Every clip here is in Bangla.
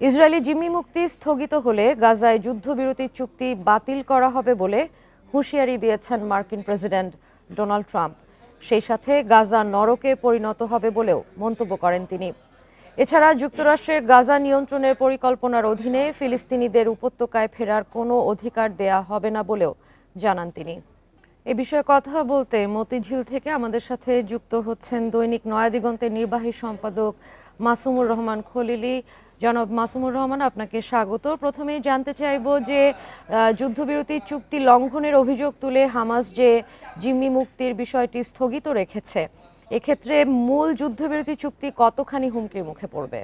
ইসরায়েলি জিম্মি মুক্তি স্থগিত হলে গাজায় যুদ্ধবিরতির চুক্তি বাতিল করা হবে বলে হুঁশিয়ারি দিয়েছেন মার্কিন প্রেসিডেন্ট ডোনাল্ড ট্রাম্প। সেই সাথে গাজা নরকে পরিণত হবে বলেও মন্তব্য করেন তিনি। এছাড়া যুক্তরাষ্ট্রের গাজা নিয়ন্ত্রণের পরিকল্পনার অধীনে ফিলিস্তিনিদের উপত্যকায় ফেরার কোনো অধিকার দেয়া হবে না বলেও জানান তিনি। এ বিষয়ে কথা বলতে মতিঝিল থেকে আমাদের সাথে যুক্ত হচ্ছেন দৈনিক নয়া দিগন্তের নির্বাহী সম্পাদক মাসুমুর রহমান খলিলি। জনাব মাসুমুর রহমান, আপনাকে স্বাগত। প্রথমেই জানতে চাইব যে যুদ্ধবিরতি চুক্তি লঙ্ঘনের অভিযোগ তুলে হামাস যে জিম্মি মুক্তির বিষয়টি স্থগিত রেখেছে, এক্ষেত্রে মূল যুদ্ধবিরতি চুক্তি কতখানি হুমকির মুখে পড়বে?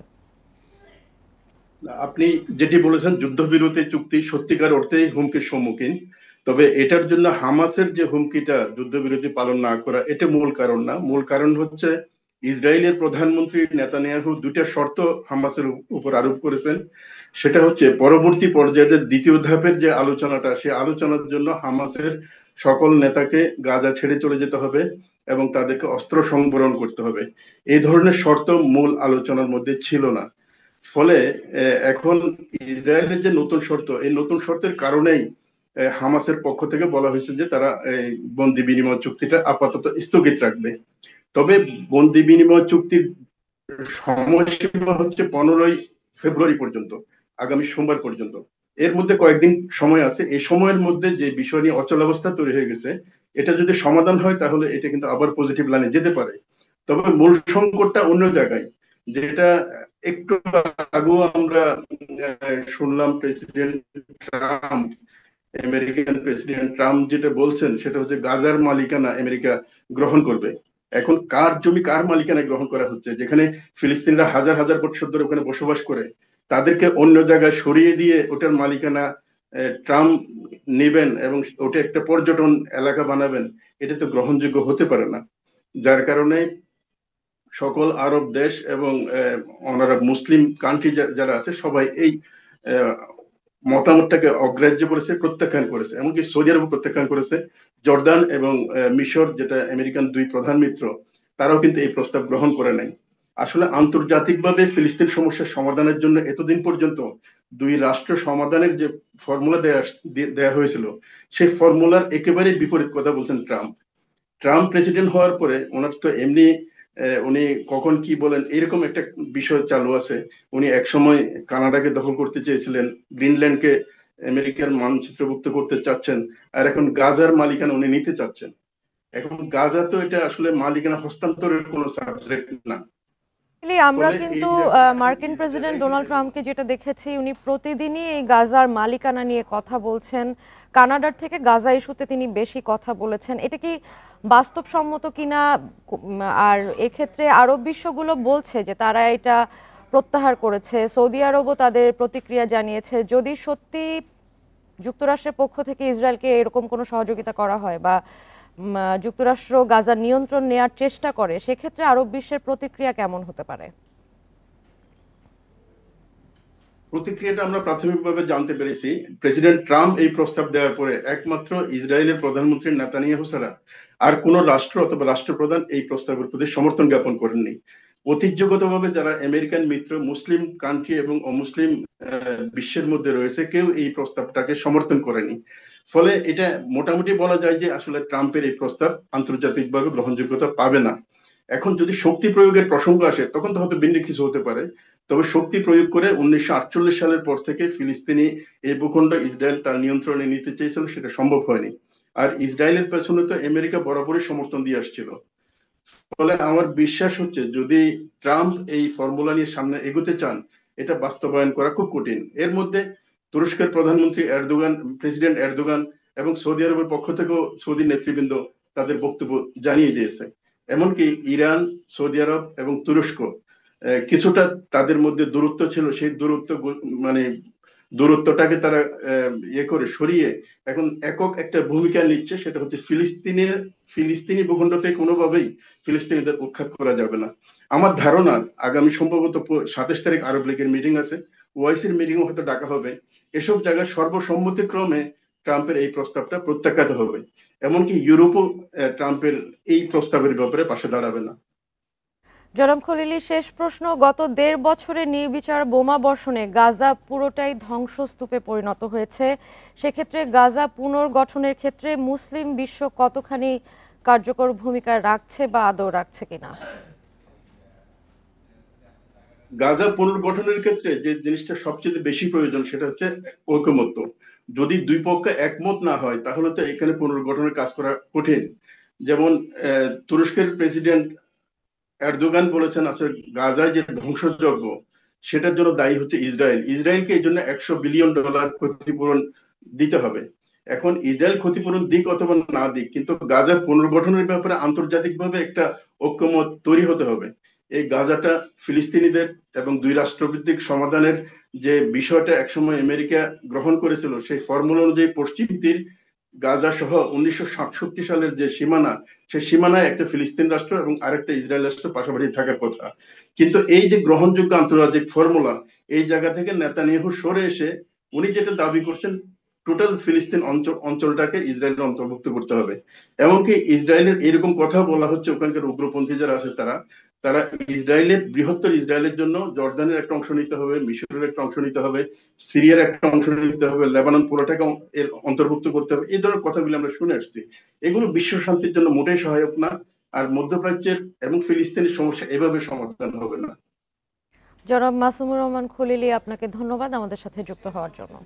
আপনি যেটি বলেছেন, যুদ্ধবিরতি চুক্তি সত্যিকার অর্থেই হুমকির সম্মুখীন। তবে এটার জন্য হামাসের যে হুমকিটা, যুদ্ধবিরতি পালন না করা, এটা মূল কারণ না। মূল কারণ হচ্ছে ইসরায়েলের প্রধানমন্ত্রী নেতানিয়াহু দুইটা শর্ত হামাসের উপর আরোপ করেছেন। সেটা হচ্ছে পরবর্তী পর্যায়ের দ্বিতীয় ধাপের যে আলোচনাটা, সেই আলোচনার জন্য হামাসের সকল নেতাকে গাজা ছেড়ে চলে যেতে হবে এবং তাদেরকে অস্ত্র সংবরণ করতে হবে। এই ধরনের শর্ত মূল আলোচনার মধ্যে ছিল না। ফলে এখন ইসরায়েলের যে নতুন শর্ত, এই নতুন শর্তের কারণেই হামাসের পক্ষ থেকে বলা হয়েছে যে তারা এই বন্দি বিনিময় চুক্তিটা আপাতত স্থগিত রাখবে। তবে বন্দি বিনিময় চুক্তির সময়সীমা হচ্ছে 15ই ফেব্রুয়ারি পর্যন্ত, আগামী সোমবার পর্যন্ত। এর মধ্যে কয়েকদিন সময় আছে। এই সময়ের মধ্যে যে বিষয় নিয়ে অচলাবস্থা তৈরি হয়ে গেছে, এটা যদি সমাধান হয় তাহলে এটা কিন্তু আবার পজিটিভ লাইনে যেতে পারে। তবে মূল সংকটটা অন্য জায়গায়, যেটা একটু আগেও আমরা শুনলাম। President Trump, American president Trump যেটা বলছেন সেটা হচ্ছে গাজার মালিকানা আমেরিকা গ্রহণ করবে। এখন কার জমি কার মালিকানায় গ্রহণ করা হচ্ছে? যেখানে ফিলিস্তিনিরা হাজার হাজার বছর ধরে ওখানে বসবাস করে, তাদেরকে অন্য জায়গায় সরিয়ে দিয়ে ওটার মালিকানা ট্রাম্প নেবেন এবং ওটা একটা পর্যটন এলাকা বানাবেন, এটা তো গ্রহণযোগ্য হতে পারে না। যার কারণে সকল আরব দেশ এবং অনারব মুসলিম কান্ট্রি যারা আছে, সবাই এই মতামতটাকে অগ্রাহ্য করেছে, প্রত্যাখ্যান করেছে। এমনকি সৌদি আরব প্রত্যাখ্যান করেছে। জর্দান এবং মিশর, যেটা আমেরিকান দুই প্রধান মিত্র, তারাও কিন্তু এই প্রস্তাব গ্রহণ করে নাই। আসলে আন্তর্জাতিকভাবে ফিলিস্তিন সমস্যার সমাধানের জন্য এতদিন পর্যন্ত দুই রাষ্ট্র সমাধানের যে ফর্মুলা দেয়া হয়েছিল, সেই ফর্মুলার একেবারে বিপরীত কথা বলছেন ট্রাম্প। ট্রাম্প প্রেসিডেন্ট হওয়ার পরে ওনার তো এমনি উনি কখন কি বলেন এরকম একটা বিষয় চালু আছে। উনি একসময় কানাডাকে দখল করতে চেয়েছিলেন, গ্রিনল্যান্ডকে আমেরিকার মানচিত্রভুক্ত করতে চাচ্ছেন, আর এখন গাজার মালিকানা উনি নিতে চাচ্ছেন। এখন গাজা তো এটা আসলে মালিকানা হস্তান্তরের কোনো সাবজেক্ট না। আমরা ফলে কিন্তু এই মার্কিন প্রেসিডেন্ট ডোনাল্ড ট্রাম্পকে যেটা দেখেছি, উনি প্রতিদিনই এই গাজার মালিকানা নিয়ে কথা বলছেন। কানাডার থেকে গাজা ইস্যুতে তিনি বেশি কথা বলেছেন। এটা কি বাস্তবসম্মত কিনা? আর এক্ষেত্রে আরব বিশ্বগুলো বলছে যে তারা এটা প্রত্যাহার করেছে। সৌদি আরবও তাদের প্রতিক্রিয়া জানিয়েছে। যদি সত্যি যুক্তরাষ্ট্রের পক্ষ থেকে ইসরায়েলকে এরকম কোনো সহযোগিতা করা হয় বা যুক্তরাষ্ট্র গাজার নিয়ন্ত্রণ নেয়ার চেষ্টা করে, সেক্ষেত্রে আরব বিশ্বের প্রতিক্রিয়া কেমন হতে পারে? প্রতিক্রিয়াটা আমরা প্রাথমিকভাবে জানতে পেরেছি। প্রেসিডেন্ট ট্রাম্প এই প্রস্তাব দেওয়ার পরে একমাত্র ইসরায়েলের প্রধানমন্ত্রী নেতানিয়াহু ছাড়া আর কোন রাষ্ট্র অথবা রাষ্ট্রপ্রধান এই প্রস্তাবের প্রতি সমর্থন জ্ঞাপন করেননি। ঐতিহ্যগতভাবে যারা আমেরিকান মিত্র, মুসলিম কান্ট্রি এবং অমুসলিম বিশ্বের মধ্যে রয়েছে, কেউ এই প্রস্তাবটাকে সমর্থন করেনি। ফলে এটা মোটামুটি বলা যায় যে আসলে ট্রাম্পের এই প্রস্তাব আন্তর্জাতিকভাবে গ্রহণযোগ্যতা পাবে না। এখন যদি শক্তি প্রয়োগের প্রসঙ্গ আসে তখন তো হয়তো ভিন্ন কিছু হতে পারে। তবে শক্তি প্রয়োগ করে 1948 সালের পর থেকে ফিলিস্তিনি এই ভূখণ্ড ইসরায়েল তার নিয়ন্ত্রণে নিতে চেয়েছিল, সেটা সম্ভব হয়নি। আর ইসরায়েলের পেছনে তো আমেরিকা বরাবরই সমর্থন দিয়ে আসছিল। ফলে আমার বিশ্বাস হচ্ছে যদি ট্রাম্প এই ফর্মুলা নিয়ে সামনে এগোতে চান, এটা বাস্তবায়ন করা খুব কঠিন। এর মধ্যে তুরস্কের প্রধানমন্ত্রী এরদোগান, প্রেসিডেন্ট এরদোগান এবং সৌদি আরবের পক্ষ থেকেও সৌদি নেতৃবৃন্দ তাদের বক্তব্য জানিয়ে দিয়েছে। এমনকি ইরান, সৌদি আরব এবং তুরস্ক কিছুটা তাদের মধ্যে দূরত্ব ছিল, সেই মানে দূরত্বটাকে তারা ইয়ে করে সরিয়ে এখন একক একটা ভূমিকা নিচ্ছে। সেটা হচ্ছে ফিলিস্তিনি ভূখণ্ডতে কোনোভাবেই ফিলিস্তিনিদের উৎখাত করা যাবে না। আমার ধারণা আগামী সম্ভবত 27 তারিখ আরব লীগের মিটিং আছে, ওআইসির মিটিংও হয়তো ডাকা হবে। এসব জায়গায় সর্বসম্মতিক্রমে ট্রাম্পের এই প্রস্তাবটা প্রত্যাখ্যাত হবে। এমনকি ইউরোপও ট্রাম্পের এই প্রস্তাবের ব্যাপারে পাশে দাঁড়াবে না। জনাব খলিলি, শেষ প্রশ্ন। গত ১.৫ বছরে নির্বিচার বোমা বর্ষণে গাজা পুরোটাই ধ্বংসস্তূপে পরিণত হয়েছে। সেক্ষেত্রে গাজা পুনর্গঠনের ক্ষেত্রে মুসলিম বিশ্ব কতখানি কার্যকর ভূমিকা রাখছে বা আদৌ রাখছে কিনা? গাজা পুনর্গঠনের ক্ষেত্রে যে জিনিসটা সবচেয়ে বেশি প্রয়োজন সেটা হচ্ছে ঐকমত্য। যদি দুই পক্ষ একমত না হয় তাহলে তো এখানে পুনর্গঠনের কাজ করা কঠিন। যেমন তুরস্কের প্রেসিডেন্ট এরদোগান বলেছেন আসলে গাজায় যে ধ্বংসযজ্ঞ সেটার জন্য দায়ী হচ্ছে ইসরায়েল। ইসরায়েলকে এই জন্য $100 বিলিয়ন ক্ষতিপূরণ দিতে হবে। এখন ইসরায়েল ক্ষতিপূরণ দিক অথবা না দিক, কিন্তু গাজা পুনর্গঠনের ব্যাপারে আন্তর্জাতিকভাবে একটা ঐক্যমত তৈরি হতে হবে। এই গাজাটা ফিলিস্তিনিদের এবং দুই রাষ্ট্রভিত্তিক সমাধানের যে বিষয়টা একসময় আমেরিকা গ্রহণ করেছিল, সেই ফর্মুলা অনুযায়ী পশ্চিম তীর গাজা সহ 1967 সালের যে সীমানা, সেই সীমানায় একটা ফিলিস্তিন রাষ্ট্র এবং আরেকটা ইসরায়েল রাষ্ট্র পাশাপাশি থাকার কথা। কিন্তু এই যে গ্রহণযোগ্য আন্তর্জাতিক ফর্মুলা, এই জায়গা থেকে নেতানিয়াহু সরে এসে উনি যেটা দাবি করছেন টোটাল ফিলিস্তিন অঞ্চলটাকে ইসরায়েলের অন্তর্ভুক্ত করতে হবে। এমনকি ইসরায়েলের এরকম কথা বলা হচ্ছে, ওখানকার উগ্রপন্থী যারা আছে তারা তারা ইসরায়েলের বৃহত্তর ইসরায়েলের জন্য জর্ডানের একটা অংশ নিতে হবে, মিশরের একটা অংশ নিতে হবে, সিরিয়ার একটা অংশ নিতে হবে, লেবানন পুরোটাকে এর অন্তর্ভুক্ত করতে হবে। এই ধরনের কথাগুলো আমরা শুনে আসছি। এগুলো বিশ্ব শান্তির জন্য মোটেই সহায়ক না। আর মধ্যপ্রাচ্যের এবং ফিলিস্তিনের সমস্যা এভাবে সমাধান হবে না। জনাব মাসুমুর রহমান খলিলি, আপনাকে ধন্যবাদ আমাদের সাথে যুক্ত হওয়ার জন্য।